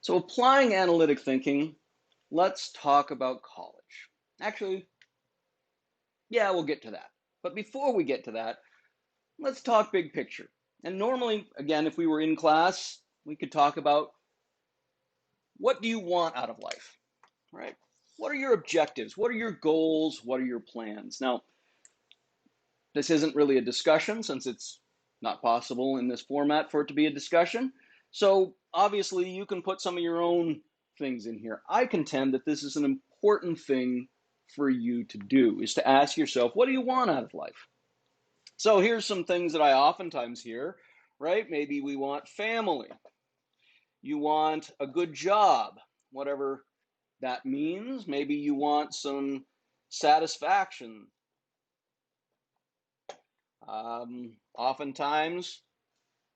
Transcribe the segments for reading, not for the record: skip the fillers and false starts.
So applying analytic thinking, let's talk about college. Actually, yeah, we'll get to that. But before we get to that, let's talk big picture. And normally, again, if we were in class, we could talk about what do you want out of life, right? What are your objectives? What are your goals? What are your plans? Now, this isn't really a discussion since it's not possible in this format for it to be a discussion. So obviously you can put some of your own things in here. I contend that this is an important thing for you to do, is to ask yourself, what do you want out of life? So here's some things that I oftentimes hear, right? Maybe we want family. You want a good job, whatever that means. Maybe you want some satisfaction. Oftentimes,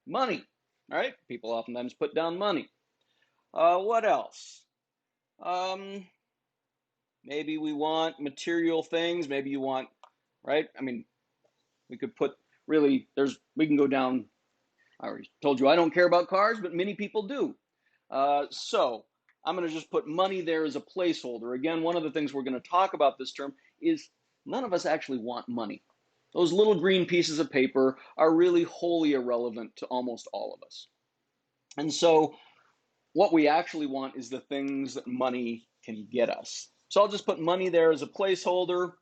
money, right? People oftentimes put down money. What else? Um, Maybe we want material things. Maybe you want, right? I mean, we could put really, we can go down. I already told you I don't care about cars, but many people do. So I'm going to just put money there as a placeholder. Again, one of the things we're going to talk about this term is none of us actually want money. Those little green pieces of paper are really wholly irrelevant to almost all of us. And so what we actually want is the things that money can get us. So I'll just put money there as a placeholder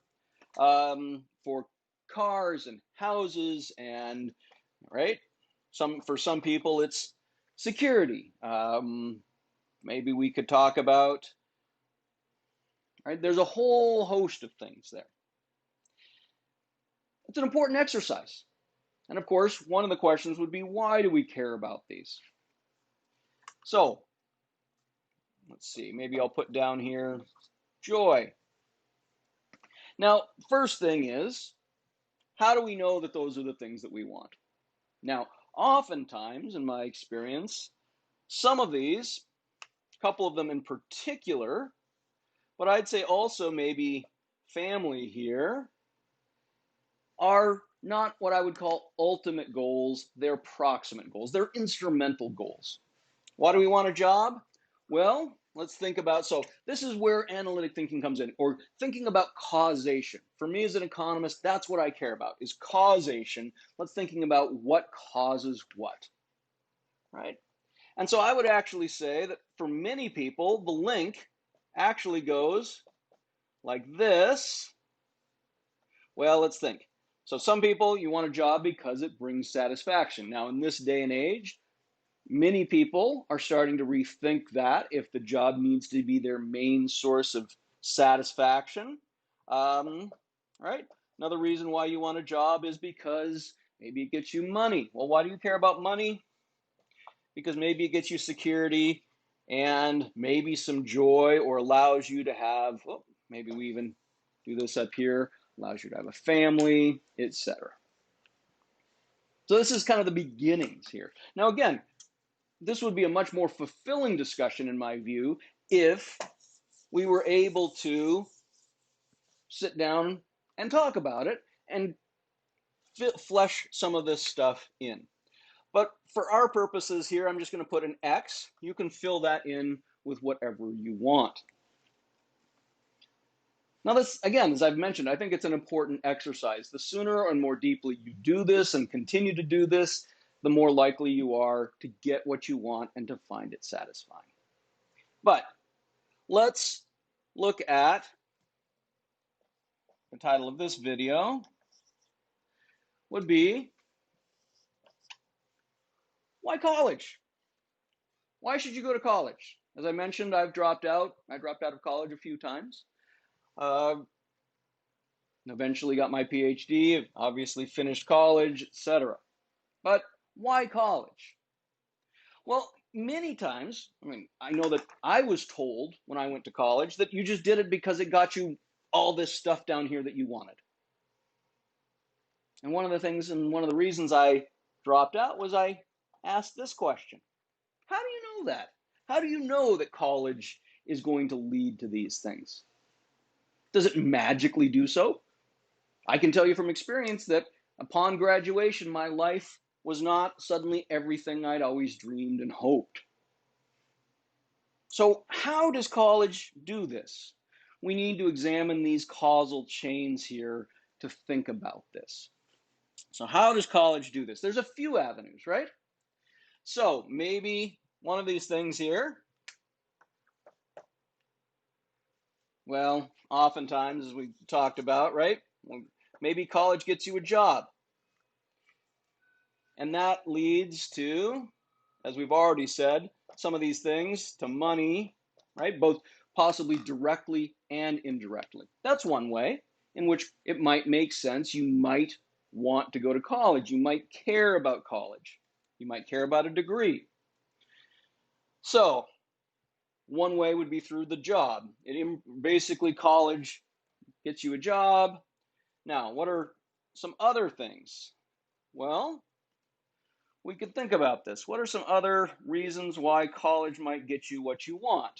for cars and houses and, right? For some people, it's security. Maybe we could talk about, right? There's a whole host of things there. It's an important exercise. And of course, one of the questions would be, why do we care about these? So let's see, maybe I'll put down here joy. Now, first thing is, how do we know that those are the things that we want? Now, oftentimes, in my experience, some of these, a couple of them in particular, but I'd say also maybe family here, are not what I would call ultimate goals. They're proximate goals. They're instrumental goals. Why do we want a job? Well, let's think about, so this is where analytic thinking comes in, or thinking about causation. For me as an economist, that's what I care about, is causation. Let's thinking about what causes what, right? And so I would actually say that for many people, the link actually goes like this. Well, let's think. So some people, you want a job because it brings satisfaction. Now, in this day and age, many people are starting to rethink that if the job needs to be their main source of satisfaction. Right? Another reason why you want a job is because maybe it gets you money. Well, why do you care about money? Because maybe it gets you security and maybe some joy, or allows you to have, well, maybe we even do this up here, allows you to have a family, etc. So this is kind of the beginnings here. Now, again, this would be a much more fulfilling discussion, in my view, if we were able to sit down and talk about it and flesh some of this stuff in. But for our purposes here, I'm just going to put an X. You can fill that in with whatever you want. Now this, again, as I've mentioned, I think it's an important exercise. The sooner and more deeply you do this and continue to do this, the more likely you are to get what you want and to find it satisfying. But let's look at the title of this video would be, why college? Why should you go to college? As I mentioned, I've dropped out. I dropped out of college a few times. Eventually got my PhD, obviously finished college, etc. But why college? Well, many times, I mean, I know that I was told when I went to college that you just did it because it got you all this stuff down here that you wanted. And one of the things and one of the reasons I dropped out was I asked this question. How do you know that? How do you know that college is going to lead to these things? Does it magically do so? I can tell you from experience that upon graduation, my life was not suddenly everything I'd always dreamed and hoped. So how does college do this? We need to examine these causal chains here to think about this. So how does college do this? There's a few avenues, right? So maybe one of these things here, well, oftentimes, as we talked about, right? Maybe college gets you a job. And that leads to, as we've already said, some of these things to money, right? Both possibly directly and indirectly. That's one way in which it might make sense. You might want to go to college. You might care about college. You might care about a degree. So one way would be through the job. Basically, college gets you a job. Now, what are some other things? Well, we could think about this. What are some other reasons why college might get you what you want?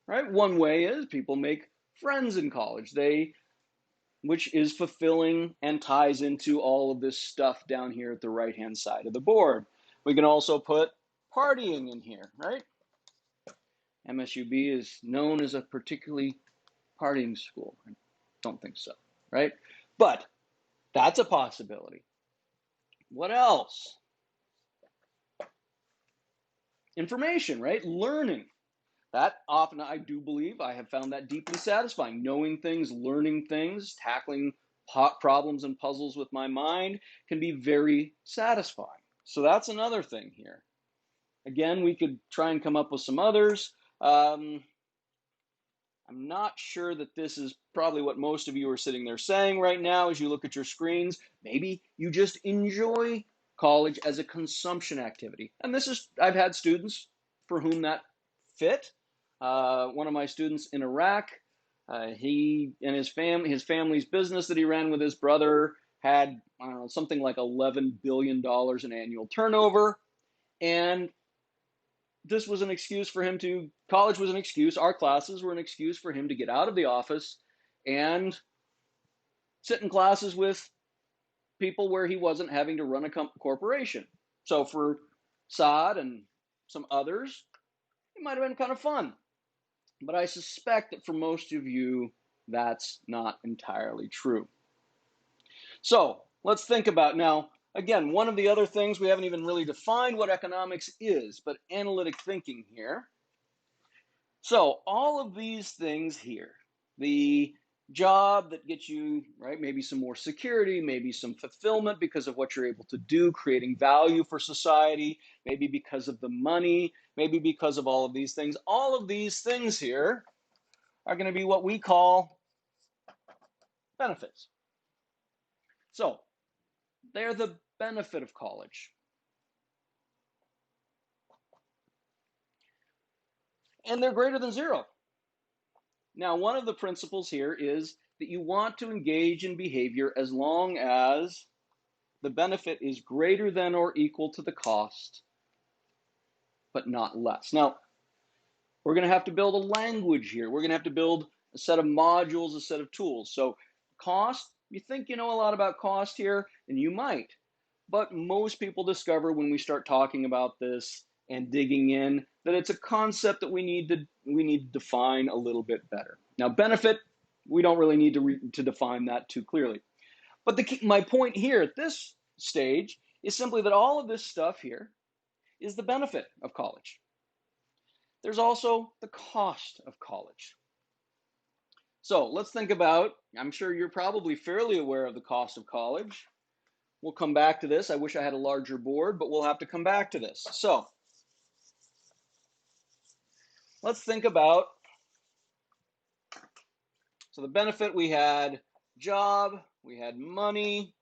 Right? One way is people make friends in college. Which is fulfilling and ties into all of this stuff down here at the right-hand side of the board. We can also put partying in here, right? MSUB is known as a particularly partying school. I don't think so, right? But that's a possibility. What else? Information, right? Learning. That often, I do believe, I have found that deeply satisfying. Knowing things, learning things, tackling problems and puzzles with my mind can be very satisfying. So that's another thing here. Again, we could try and come up with some others. I'm not sure that this is probably what most of you are sitting there saying right now as you look at your screens. Maybe you just enjoy college as a consumption activity. And this is, I've had students for whom that fit. One of my students in Iraq, he and his family's business that he ran with his brother had, I don't know, something like $11 billion in annual turnover. And this was an excuse for him college was an excuse, our classes were an excuse for him to get out of the office and sit in classes with people where he wasn't having to run a corporation. So for Saad and some others, it might have been kind of fun. But I suspect that for most of you, that's not entirely true. So let's think about now, again, one of the other things, we haven't even really defined what economics is, but analytic thinking here. So all of these things here, the job that gets you, right, maybe some more security, maybe some fulfillment because of what you're able to do, creating value for society, maybe because of the money, maybe because of all of these things. All of these things here are going to be what we call benefits. So they're the benefit of college. And they're greater than zero. Now, one of the principles here is that you want to engage in behavior as long as the benefit is greater than or equal to the cost, but not less. Now, we're going to have to build a language here. We're going to have to build a set of modules, a set of tools. So cost, you think you know a lot about cost here, and you might. But most people discover when we start talking about this and digging in that it's a concept that we need to define a little bit better. Now, benefit, we don't really need to define that too clearly. But my point here at this stage is simply that all of this stuff here is the benefit of college. There's also the cost of college. So let's think about, I'm sure you're probably fairly aware of the cost of college. We'll come back to this. I wish I had a larger board, but we'll have to come back to this. So let's think about, so the benefit, we had job, we had money,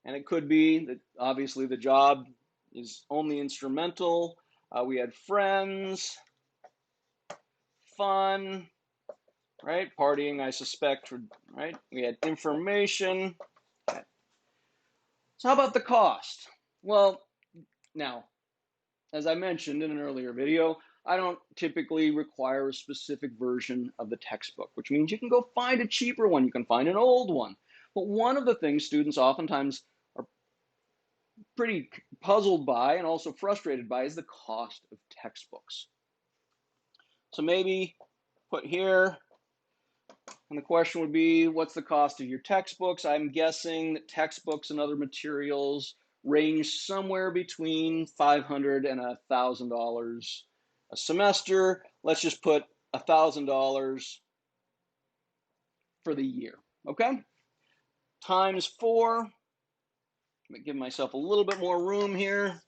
and it could be that obviously the job is only instrumental. We had friends, fun, right? Partying, I suspect, right? We had information. Okay. So how about the cost? Well, now, as I mentioned in an earlier video, I don't typically require a specific version of the textbook, which means you can go find a cheaper one, you can find an old one. But one of the things students oftentimes are pretty puzzled by and also frustrated by is the cost of textbooks. So maybe put here, and the question would be, what's the cost of your textbooks? I'm guessing that textbooks and other materials range somewhere between $500 and $1,000 a semester. Let's just put $1,000 for the year, okay? Times 4. Let me give myself a little bit more room here.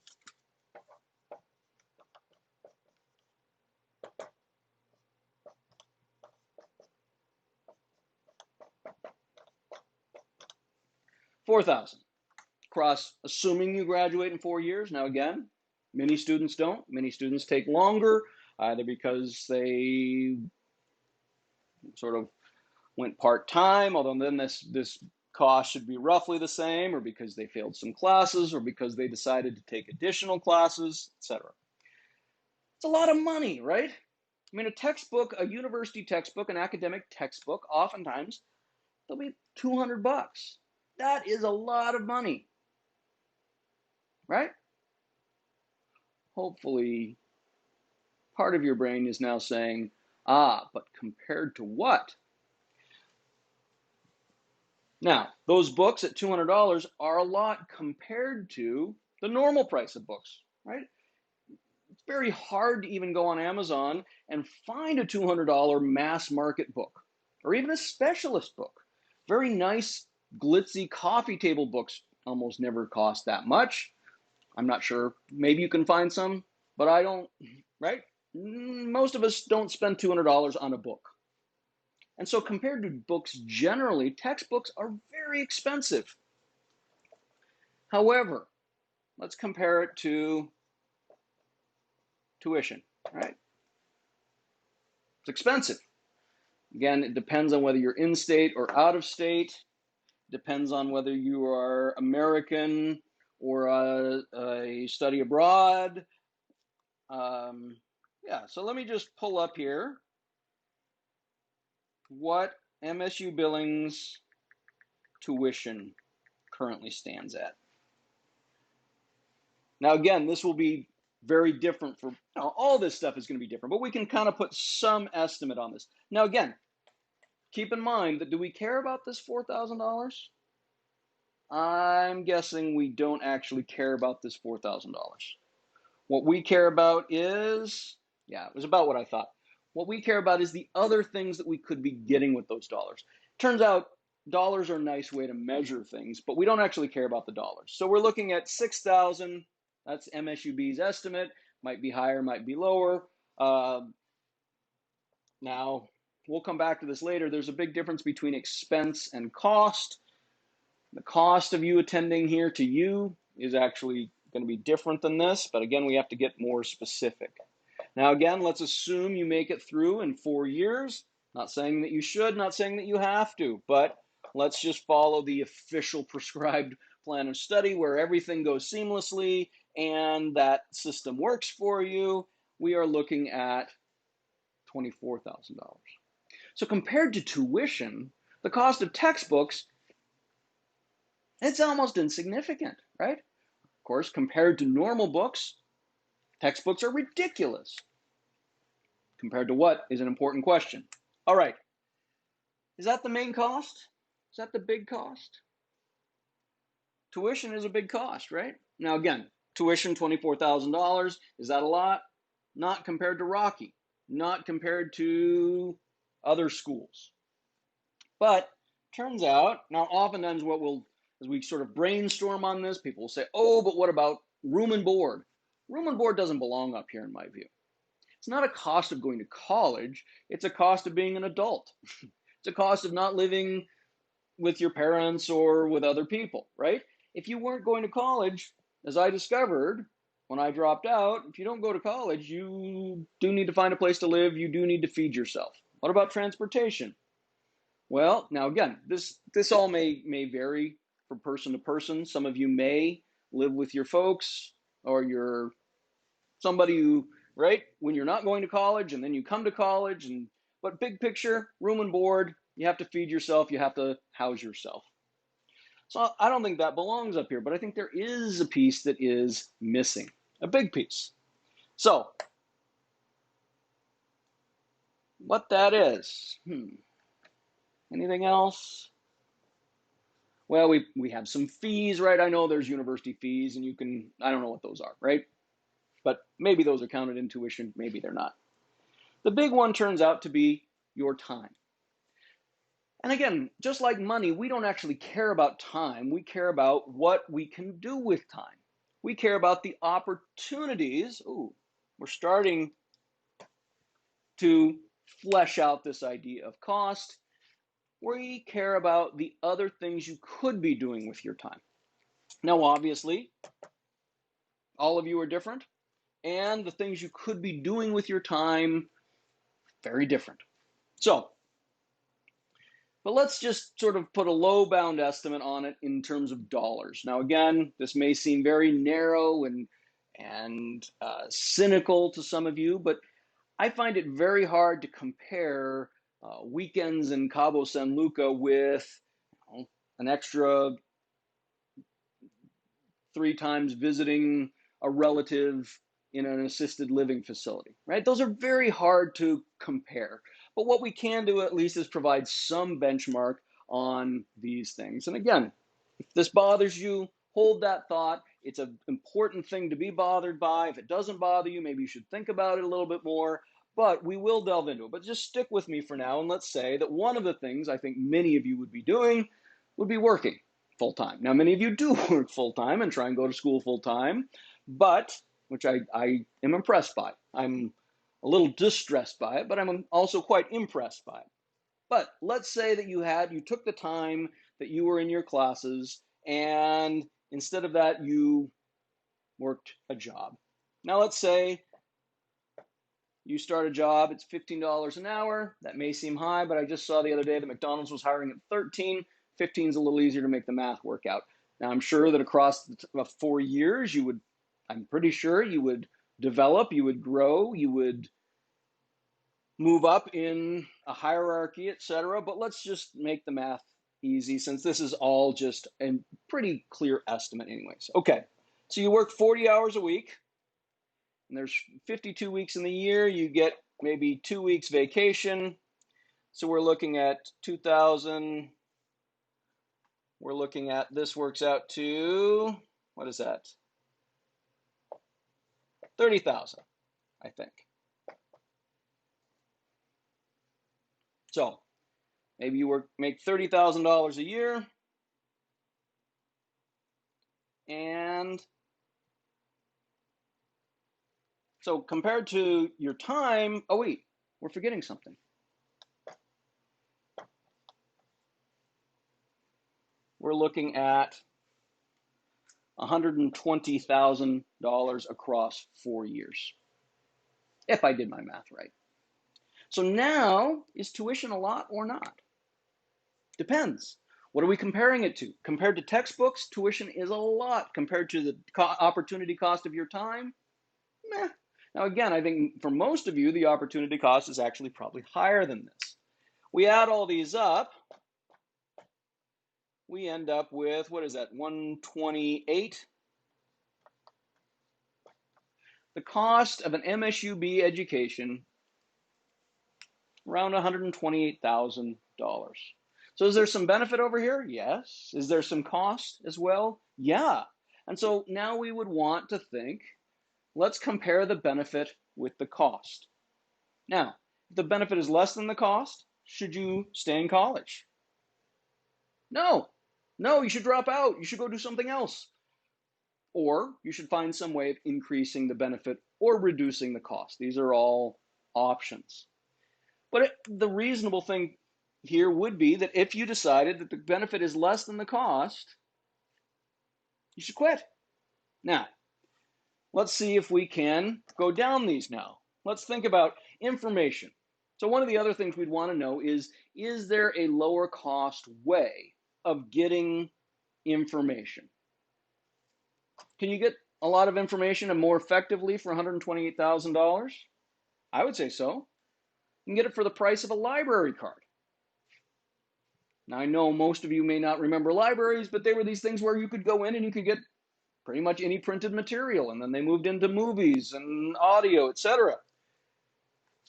$4,000 across, assuming you graduate in 4 years. Now again, many students don't. Many students take longer, either because they sort of went part-time, although then this cost should be roughly the same, or because they failed some classes, or because they decided to take additional classes, etc. It's a lot of money, right? I mean, a textbook, a university textbook, an academic textbook, oftentimes they'll be $200. That is a lot of money, right? Hopefully, part of your brain is now saying, but compared to what? Now, those books at $200 are a lot compared to the normal price of books, right? It's very hard to even go on Amazon and find a $200 mass market book, or even a specialist book. Very nice, glitzy coffee table books almost never cost that much. I'm not sure. Maybe you can find some, but I don't, right? Most of us don't spend $200 on a book. And so compared to books generally, textbooks are very expensive. However, let's compare it to tuition, right? It's expensive. Again, it depends on whether you're in state or out of state. It depends on whether you are American or a study abroad. Yeah, so let me just pull up here what MSU Billings tuition currently stands at. Now, again, this will be very different for, all this stuff is going to be different, but we can kind of put some estimate on this. Now, again, keep in mind that do we care about this $4,000? I'm guessing we don't actually care about this $4,000. What we care about is, yeah, it was about what I thought. What we care about is the other things that we could be getting with those dollars. Turns out dollars are a nice way to measure things, but we don't actually care about the dollars. So we're looking at 6,000. That's MSUB's estimate. Might be higher, might be lower. Now, we'll come back to this later. There's a big difference between expense and cost. The cost of you attending here to you is actually going to be different than this, but again, we have to get more specific. Now, again, let's assume you make it through in 4 years. Not saying that you should, not saying that you have to, but let's just follow the official prescribed plan of study where everything goes seamlessly and that system works for you. We are looking at $24,000. So compared to tuition, the cost of textbooks, it's almost insignificant, right? Of course, compared to normal books, textbooks are ridiculous. Compared to what is an important question. All right, is that the main cost? Is that the big cost? Tuition is a big cost, right? Now again, tuition, $24,000, is that a lot? Not compared to Rocky, not compared to other schools. But turns out, now oftentimes what we'll, as we sort of brainstorm on this, people will say, oh, but what about room and board? Room and board doesn't belong up here in my view. It's not a cost of going to college, it's a cost of being an adult. It's a cost of not living with your parents or with other people, right? If you weren't going to college, as I discovered when I dropped out, if you don't go to college, you do need to find a place to live, you do need to feed yourself. What about transportation? Well, now again, this all may vary from person to person. Some of you may live with your folks, or you're somebody who, right, when you're not going to college and then you come to college, but big picture, room and board, you have to feed yourself, you have to house yourself. So I don't think that belongs up here, but I think there is a piece that is missing, a big piece. So what that is, anything else? Well, we have some fees, right? I know there's university fees, and you can, I don't know what those are, right? But maybe those are counted in tuition, maybe they're not. The big one turns out to be your time. And again, just like money, we don't actually care about time. We care about what we can do with time. We care about the opportunities. Ooh, we're starting to flesh out this idea of cost. We care about the other things you could be doing with your time. Now, obviously, all of you are different, and the things you could be doing with your time, very different. So, but let's just sort of put a low bound estimate on it in terms of dollars. Now, again, this may seem very narrow and cynical to some of you, but I find it very hard to compare weekends in Cabo San Lucas with an extra 3 times visiting a relative in an assisted living facility, right? Those are very hard to compare. But what we can do at least is provide some benchmark on these things. And again, if this bothers you, hold that thought. It's an important thing to be bothered by. If it doesn't bother you, maybe you should think about it a little bit more. But we will delve into it. But just stick with me for now, and let's say that one of the things I think many of you would be doing would be working full time. Now, many of you do work full time and try and go to school full time, but which I am impressed by. I'm a little distressed by it, but I'm also quite impressed by it. But let's say that you took the time that you were in your classes, and instead of that, you worked a job. Now, let's say you start a job, it's $15 an hour. That may seem high, but I just saw the other day that McDonald's was hiring at 13. 15 is a little easier to make the math work out. Now, I'm sure that across the 4 years, I'm pretty sure you would develop, you would grow, you would move up in a hierarchy, etc. But let's just make the math easy, since this is all just a pretty clear estimate anyways. Okay, so you work 40 hours a week, and there's 52 weeks in the year. You get maybe 2 weeks vacation. So we're looking at 2,000. We're looking at, this works out to, what is that? 30,000, I think. So maybe you make $30,000 a year, and so compared to your time, oh wait, we're forgetting something. We're looking at $120,000 across 4 years, if I did my math right. So now, is tuition a lot or not? Depends. What are we comparing it to? Compared to textbooks, tuition is a lot. Compared to the opportunity cost of your time, meh. Now again, I think for most of you, the opportunity cost is actually probably higher than this. We add all these up, we end up with, what is that, 128? The cost of an MSUB education, around $128,000. So is there some benefit over here? Yes. Is there some cost as well? Yeah. And so now we would want to think, let's compare the benefit with the cost. Now, if the benefit is less than the cost, should you stay in college? No. No, you should drop out. You should go do something else. Or you should find some way of increasing the benefit or reducing the cost. These are all options. But the reasonable thing here would be that if you decided that the benefit is less than the cost, you should quit. Now, let's see if we can go down these now. Let's think about information. So one of the other things we'd want to know is there a lower cost way of getting information? Can you get a lot of information and more effectively for $128,000? I would say so. You can get it for the price of a library card. Now, I know most of you may not remember libraries, but they were these things where you could go in and you could get pretty much any printed material, and then they moved into movies and audio, etc.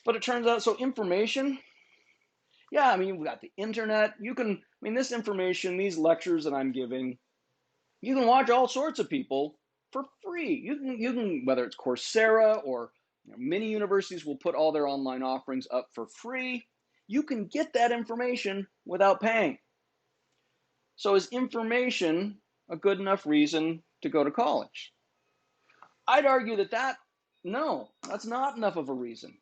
But it turns out, so information, yeah, I mean, we've got the internet. You can, I mean, this information, these lectures that I'm giving, you can watch all sorts of people for free. You can whether it's Coursera or many universities will put all their online offerings up for free. You can get that information without paying. So is information a good enough reason to go to college? I'd argue that no, that's not enough of a reason.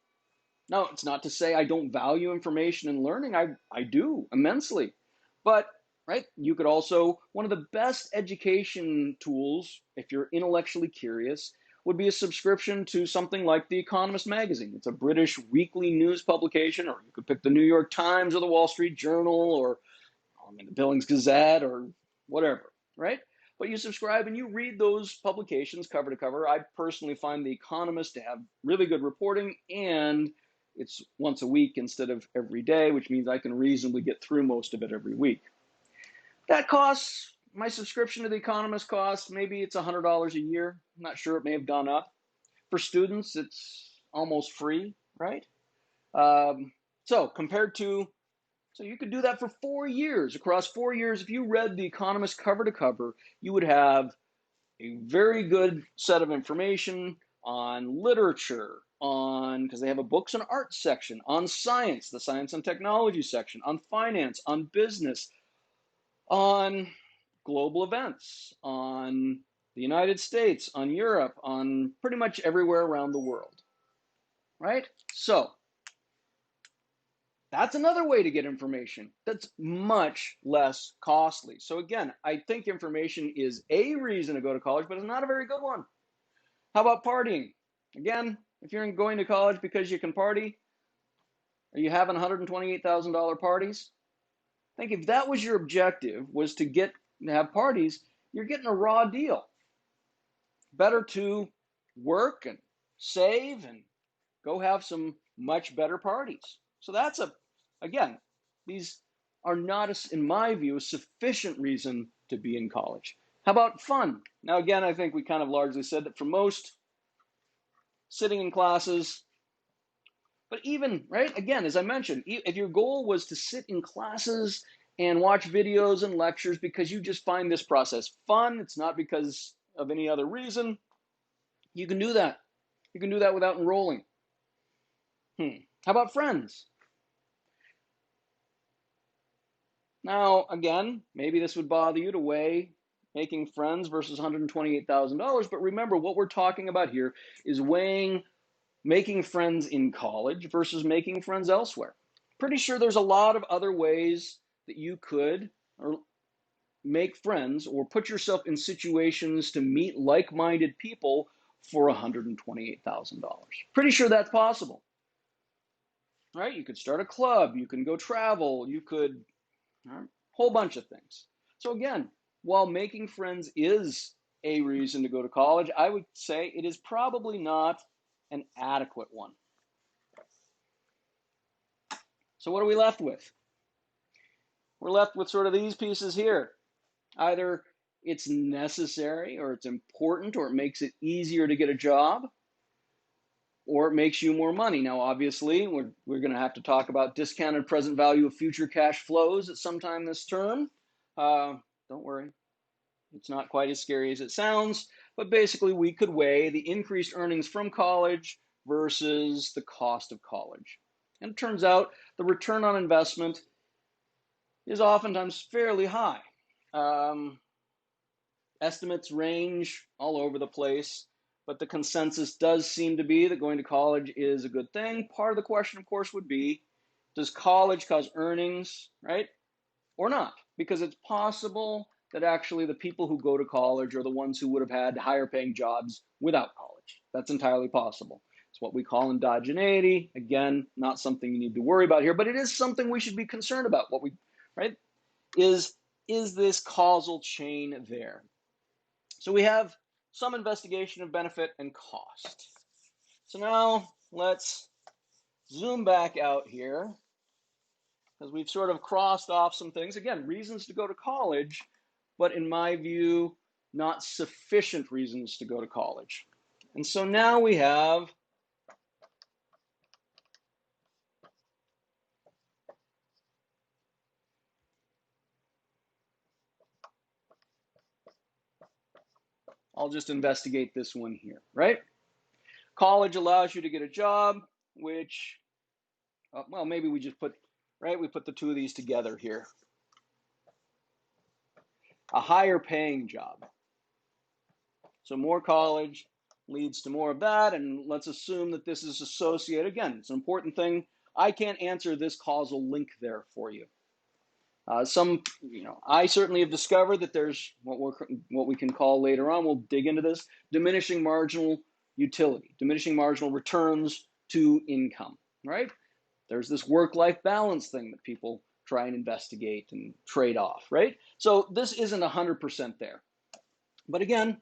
Now, it's not to say I don't value information and learning. I do immensely. But, right, you could also, one of the best education tools, if you're intellectually curious, would be a subscription to something like The Economist magazine. It's a British weekly news publication, or you could pick the New York Times or the Wall Street Journal or the Billings Gazette or whatever, right? But you subscribe and you read those publications cover to cover. I personally find The Economist to have really good reporting, and it's once a week instead of every day, which means I can reasonably get through most of it every week. That costs, my subscription to The Economist costs, maybe it's $100 a year. I'm not sure, it may have gone up. For students, it's almost free, right? So compared to, so you could do that for 4 years. Across 4 years, if you read The Economist cover to cover, you would have a very good set of information on literature, because they have a books and arts section, on science, the science and technology section, on finance, on business, on global events, on the United States, on Europe, on pretty much everywhere around the world, right? So that's another way to get information that's much less costly. So again, I think information is a reason to go to college, but it's not a very good one. How about partying? Again, if you're going to college because you can party, are you having $128,000 parties? I think if that was your objective, was to have parties, you're getting a raw deal. Better to work and save and go have some much better parties. So that's again, these are not, in my view, a sufficient reason to be in college. How about fun? Now, again, I think we kind of largely said that for most, sitting in classes, but even, right, again, as I mentioned, if your goal was to sit in classes and watch videos and lectures because you just find this process fun, it's not because of any other reason, you can do that. You can do that without enrolling. How about friends? Now, again, maybe this would bother you to weigh making friends versus $128,000, but remember, what we're talking about here is weighing making friends in college versus making friends elsewhere. Pretty sure there's a lot of other ways that you could make friends or put yourself in situations to meet like-minded people for $128,000. Pretty sure that's possible, right? You could start a club, you can go travel, you could, whole bunch of things. So again, while making friends is a reason to go to college, I would say it is probably not an adequate one. So what are we left with? We're left with sort of these pieces here. Either it's necessary, or it's important, or it makes it easier to get a job, or it makes you more money. Now, obviously, we're going to have to talk about discounted present value of future cash flows at some time this term. Don't worry, it's not quite as scary as it sounds, but basically we could weigh the increased earnings from college versus the cost of college. And it turns out the return on investment is oftentimes fairly high. Estimates range all over the place, but the consensus does seem to be that going to college is a good thing. Part of the question, of course, would be, does college cause earnings, right, or not? Because it's possible that actually the people who go to college are the ones who would have had higher paying jobs without college. That's entirely possible. It's what we call endogeneity. Again, not something you need to worry about here, but it is something we should be concerned about. Right, is this causal chain there? So we have some investigation of benefit and cost. So now let's zoom back out here because we've sort of crossed off some things. Again, reasons to go to college, but in my view, not sufficient reasons to go to college. And so now we have I'll just investigate this one here, right? College allows you to get a job, which, well, maybe we just put, right? We put the two of these together here. A higher paying job. So more college leads to more of that, and let's assume that this is associated. Again, it's an important thing. I can't answer this causal link there for you. I certainly have discovered that there's what we can call later on, we'll dig into this, diminishing marginal utility, diminishing marginal returns to income, right? There's this work-life balance thing that people try and investigate and trade off, right? So this isn't 100% there. But again,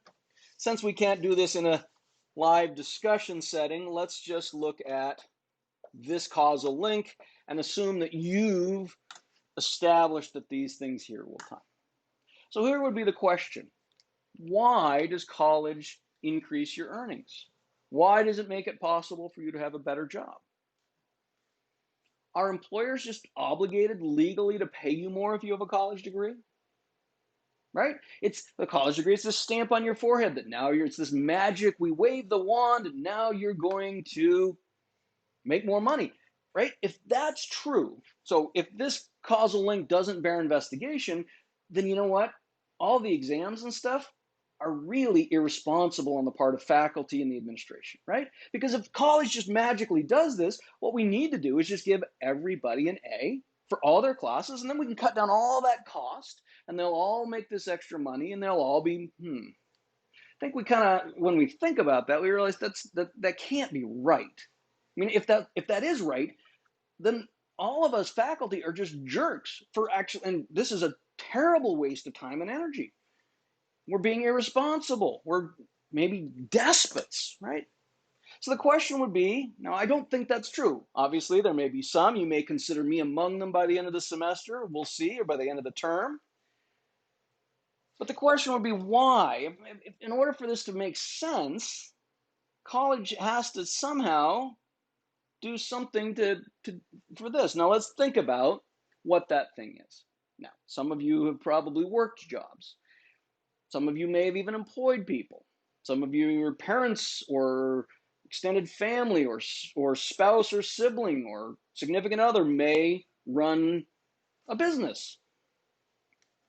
since we can't do this in a live discussion setting, let's just look at this causal link and assume that you've established that these things here will come. So here would be the question. Why does college increase your earnings? Why does it make it possible for you to have a better job? Are employers just obligated legally to pay you more if you have a college degree? Right? It's the college degree, it's a stamp on your forehead that now it's this magic, we wave the wand and now you're going to make more money, right? If that's true, so if this causal link doesn't bear investigation, then you know what? All the exams and stuff are really irresponsible on the part of faculty and the administration, right? Because if college just magically does this, what we need to do is just give everybody an A for all their classes, and then we can cut down all that cost, and they'll all make this extra money, and they'll all be, I think we kind of, when we think about that, we realize that can't be right. I mean, if that is right, then all of us faculty are just jerks for actually, and this is a terrible waste of time and energy. We're being irresponsible. We're maybe despots, right? So the question would be, now I don't think that's true. Obviously, there may be some. You may consider me among them by the end of the semester. We'll see, or by the end of the term. But the question would be why? In order for this to make sense, college has to somehow do something for this. Now let's think about what that thing is. Now, some of you have probably worked jobs. Some of you may have even employed people. Some of you, your parents or extended family or spouse or sibling or significant other may run a business.